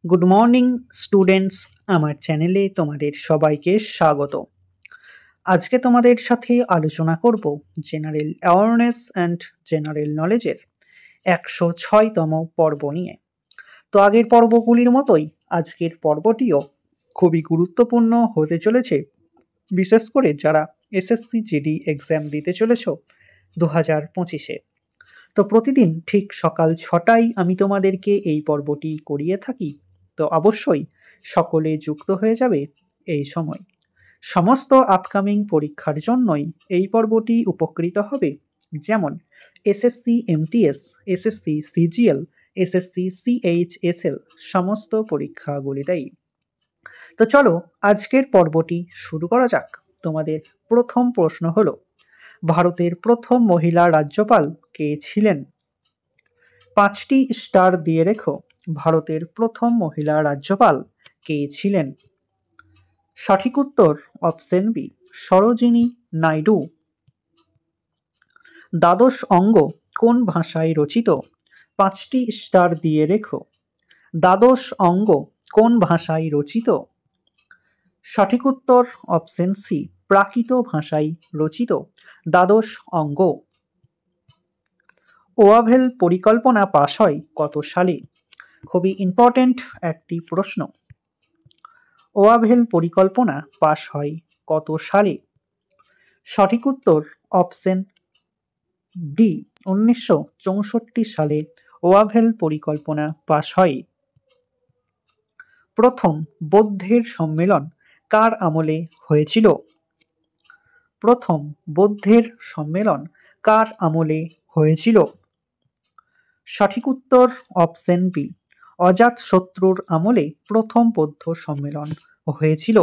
Good morning students, আমার চ্যানেলে তোমাদের সবাইকে স্বাগত। আজকে তোমাদের সাথে আলোচনা করব জেনারেল অ্যাওয়ারনেস অ্যান্ড জেনারেল নলেজের 106তম পর্ব নিয়ে। তো আগের পর্বগুলির মতোই আজকের পর্বটিও খুবই গুরুত্বপূর্ণ হতে চলেছে, বিশেষ করে যারা এসএসসি জিডি এক্সাম দিতে চলেছ 2025-এ। তো প্রতিদিন ঠিক সকাল 6টায় আমি তোমাদেরকে এই পর্বটি করিয়ে থাকি। তো অবশ্যই সকলে যুক্ত হয়ে যাবে এই সময়। সমস্ত আপকামিং পরীক্ষার জন্যই এই পর্বটি উপকৃত হবে, যেমন SSC MTS, SSC CGL, SSC CHSL সমস্ত পরীক্ষাগুলিতেই। তো চলো আজকের পর্বটি শুরু করা যাক। তোমাদের প্রথম প্রশ্ন হলো, ভারতের প্রথম মহিলা রাজ্যপাল কে ছিলেন? 5টি স্টার দিয়ে রেখো। ভারতের প্রথম মহিলা রাজ্যপাল কে ছিলেন? সঠিক উত্তর অপশন বি, সরোজিনী নাইডু। দ্বাদশ অঙ্গ কোন ভাষায় রচিত? 5টি স্টার দিয়ে রেখো। দ্বাদশ অঙ্গ কোন ভাষায় রচিত? সঠিক উত্তর অপশন সি, প্রাকৃত ভাষায় রচিত দ্বাদশ অঙ্গ। ওয়াভেল পরিকল্পনা পাস হয় কত সালে? খুবই ইম্পর্টেন্ট একটি প্রশ্ন। ওয়াভেল পরিকল্পনা পাস হয় কত সালে? সঠিক উত্তর অপশন ডি, 1964 সালে ওয়াভেল পরিকল্পনা পাস হয়। প্রথম বৌদ্ধের সম্মেলন কার আমলে হয়েছিল? প্রথম বৌদ্ধের সম্মেলন কার আমলে হয়েছিল? সঠিক উত্তর অপশন বি, অজাতশত্রুর আমলে প্রথম বৌদ্ধ সম্মেলন হয়েছিল।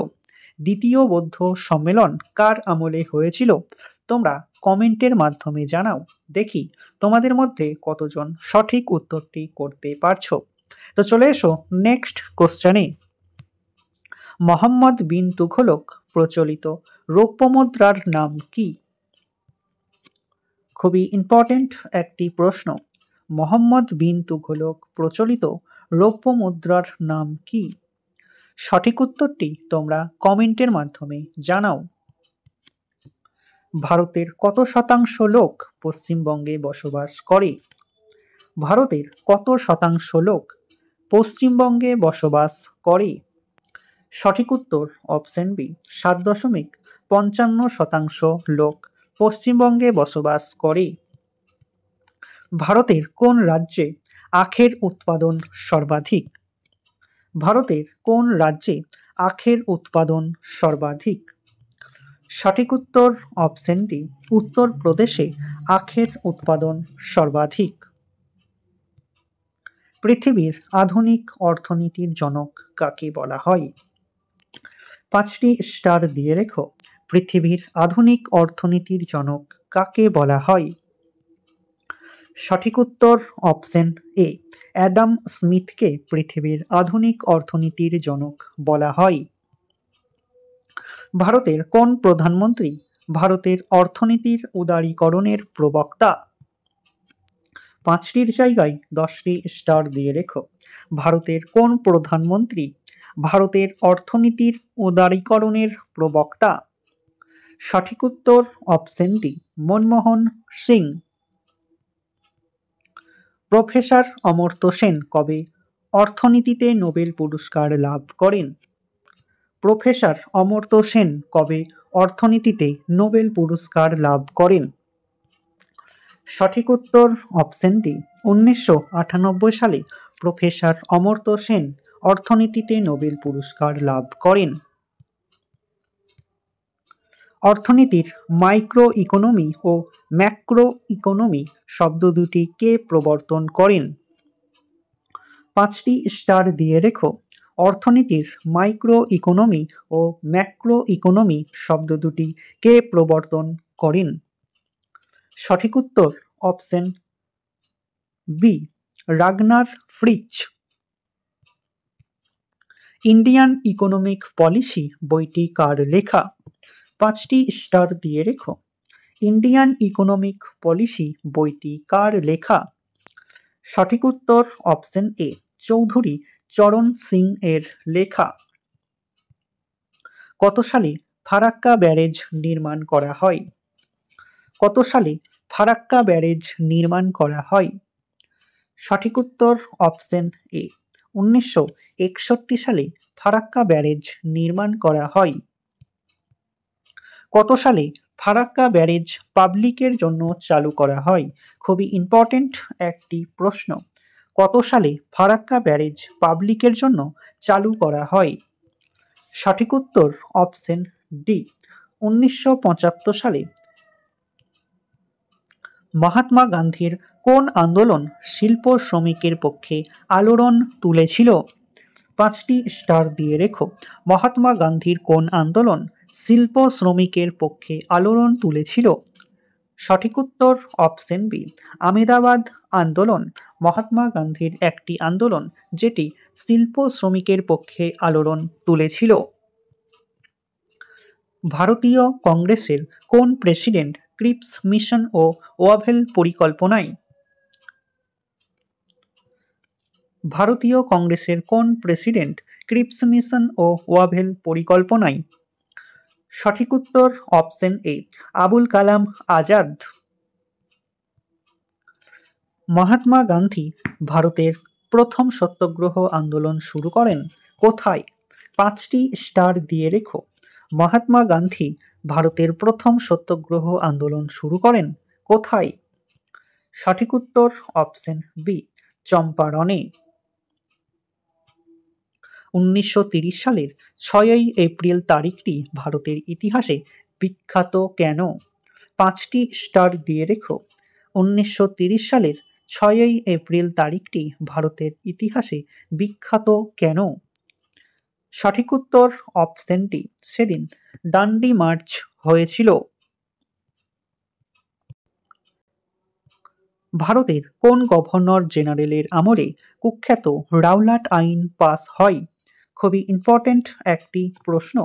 দ্বিতীয় বৌদ্ধ সম্মেলন কার আমলে হয়েছিল? তোমরা কমেন্টের মাধ্যমে জানাও, দেখি তোমাদের মধ্যে কতজন সঠিক উত্তরটি করতে পারছো। তো চলে এসো নেক্সট কোশ্চেনে। মোহাম্মদ বিন তুঘলক প্রচলিত রৌপ্য মুদ্রার নাম কি? খুবই ইম্পর্টেন্ট একটি প্রশ্ন। মোহাম্মদ বিন তুঘলক প্রচলিত রৌপ্য মুদ্রার নাম কি? সঠিক উত্তরটি তোমরা কমেন্টের মাধ্যমে জানাও। ভারতের কত শতাংশ লোক পশ্চিমবঙ্গে বসবাস করে? ভারতের কত শতাংশ লোক পশ্চিমবঙ্গে বসবাস করে? সঠিক উত্তর অপশন বি, 7.55% লোক পশ্চিমবঙ্গে বসবাস করে। ভারতের কোন রাজ্যে আখের উৎপাদন সর্বাধিক? ভারতের কোন রাজ্যে আখের উৎপাদন সর্বাধিক? সঠিক উত্তর অপশন ডি, উত্তরপ্রদেশে আখের উৎপাদন সর্বাধিক। পৃথিবীর আধুনিক অর্থনীতির জনক কাকে বলা হয়? 5টি স্টার দিয়ে রেখো। পৃথিবীর আধুনিক অর্থনীতির জনক কাকে বলা হয়? সঠিক উত্তর অপশন এ, অ্যাডাম স্মিথকে পৃথিবীর আধুনিক অর্থনীতির জনক বলা হয়। ভারতের কোন প্রধানমন্ত্রী ভারতের অর্থনীতির উদারীকরণের প্রবক্তা? 5টির জায়গায় 10টি স্টার দিয়ে রেখো। ভারতের কোন প্রধানমন্ত্রী ভারতের অর্থনীতির উদারীকরণের প্রবক্তা? সঠিক উত্তর option D, Manmohan Singh. Professor Amartya Sen কবে অর্থনীতিতে নোবেল পুরস্কার লাভ করেন? প্রফেসর অমর্ত্য সেন কবে অর্থনীতিতে নোবেল পুরস্কার লাভ করেন? সঠিক উত্তর অপশন ডি, 1998 সালে প্রফেসর অমর্ত্য সেন অর্থনীতিতে নোবেল পুরস্কার লাভ করেন। অর্থনীতির মাইক্রো ইকোনমি ও ম্যাক্রো ইকোনমি শব্দ দুটি কে প্রবর্তন করেন? 5টি স্টার দিয়ে রেখো। অর্থনীতির মাইক্রো ইকোনমি ও ম্যাক্রো ইকোনমি শব্দ দুটি কে প্রবর্তন করেন? সঠিক উত্তর option B, Ragnar Frisch. Indian economic policy বইটি কার লেখা? 5টি স্টার দিয়ে রেখো। ইন্ডিয়ান ইকোনমিক পলিসি বইটি কার লেখা? সঠিক উত্তর অপশন এ, চৌধুরী চরণ সিং এর লেখা। কত সালে ফারাক্কা ব্যারেজ নির্মাণ করা হয়? কত সালে ফারাক্কা ব্যারেজ নির্মাণ করা হয়? সঠিক উত্তর অপশন এ, 1961 সালে ফারাক্কা ব্যারেজ নির্মাণ করা হয়। কত সালে ফারাক্কা ব্যারেজ পাবলিকের জন্য চালু করা হয়? খুবই ইম্পর্টেন্ট একটি প্রশ্ন। কত সালে ফারাক্কা ব্যারেজ পাবলিকের জন্য চালু করা হয়? সঠিক উত্তর অপশন ডি, 1975 সালে। মহাত্মা গান্ধীর কোন আন্দোলন শিল্প শ্রমিকের পক্ষে আলোড়ন তুলেছিল? 5টি স্টার দিয়ে রেখো। মহাত্মা গান্ধীর কোন আন্দোলন শিল্প শ্রমিকের পক্ষে আলোড়ন তুলেছিল? সঠিক উত্তর অপশন বি, আহমেদাবাদ আন্দোলন। মহাত্মা গান্ধীর একটি আন্দোলন যেটি শিল্প শ্রমিকের পক্ষে আলোড়ন তুলেছিল। ভারতীয় কংগ্রেসের কোন প্রেসিডেন্ট ক্রিপস মিশন ও ওয়াভেল পরিকল্পনায়? ভারতীয় কংগ্রেসের কোন প্রেসিডেন্ট ক্রিপস মিশন ও ওয়াভেল পরিকল্পনায়? সঠিক উত্তর অপশন এ, আবুল কালাম আজাদ। মহাত্মা গান্ধী ভারতের প্রথম সত্যাগ্রহ আন্দোলন শুরু করেন কোথায়? 5টি স্টার দিয়ে রেখো। মহাত্মা গান্ধী ভারতের প্রথম সত্যাগ্রহ আন্দোলন শুরু করেন কোথায়? সঠিক উত্তর অপশন বি, চম্পারণে। 1930 সালের 6ই এপ্রিল তারিখটি ভারতের ইতিহাসে বিখ্যাত কেন? 5টি স্টার দিয়ে রেখো। 1930 সালের 6ই এপ্রিল তারিখটি ভারতের ইতিহাসে বিখ্যাত কেন? সঠিক উত্তর অপশন ডি, সেদিন ডান্ডি মার্চ হয়েছিল। ভারতের কোন গভর্নর জেনারেলের আমলে কুখ্যাত রাওলাট আইন পাস হয়? খুবই ইম্পর্টেন্ট একটি প্রশ্ন।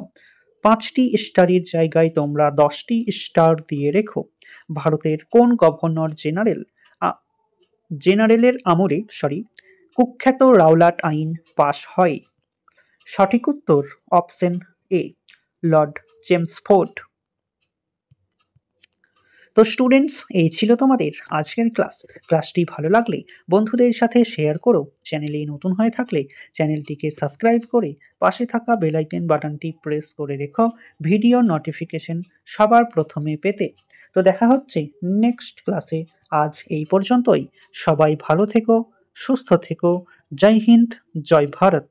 5টি স্টারের জায়গায় তোমরা 10টি স্টার দিয়ে রেখো। ভারতের কোন গভর্নর জেনারেলের আমলে কুখ্যাত রাওলাট আইন পাস হয়? সঠিক উত্তর অপশন এ, লর্ড চেমসফোর্ড। তো স্টুডেন্টস, এই ছিল তোমাদের আজকের ক্লাসটি ভালো লাগলে বন্ধুদের সাথে শেয়ার করো। চ্যানেলে নতুন হয়ে থাকলে চ্যানেলটিকে সাবস্ক্রাইব করে পাশে থাকা বেল আইকন বাটনটি প্রেস করে রেখো ভিডিও নোটিফিকেশন সবার প্রথমে পেতে। তো দেখা হচ্ছে নেক্সট ক্লাসে। আজ এই পর্যন্তই। সবাই ভালো থেকো, সুস্থ থেকো। জয় হিন্দ, জয় ভারত।